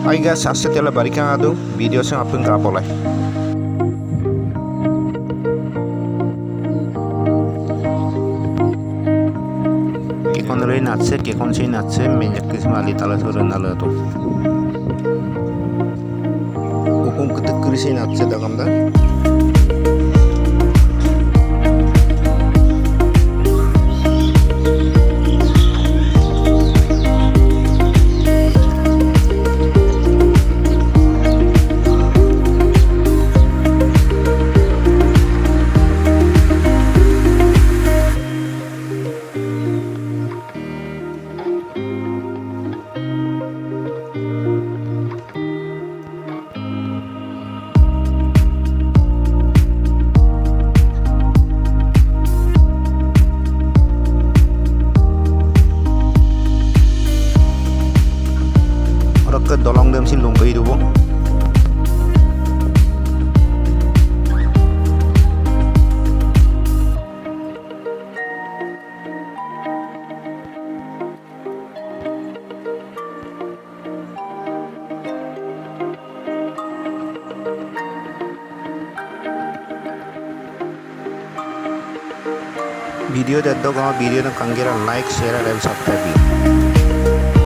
Ay guys, setelah balikan adu video sing apun kapolai. Kekon rei natse, kekon sei natse, menjak kismali tala sore nalo tu. Hukum ketek krisi natse dakamda. Ke dolong dem sin lungkai dubo. Video dan video na kangira like, share, dan subscribe.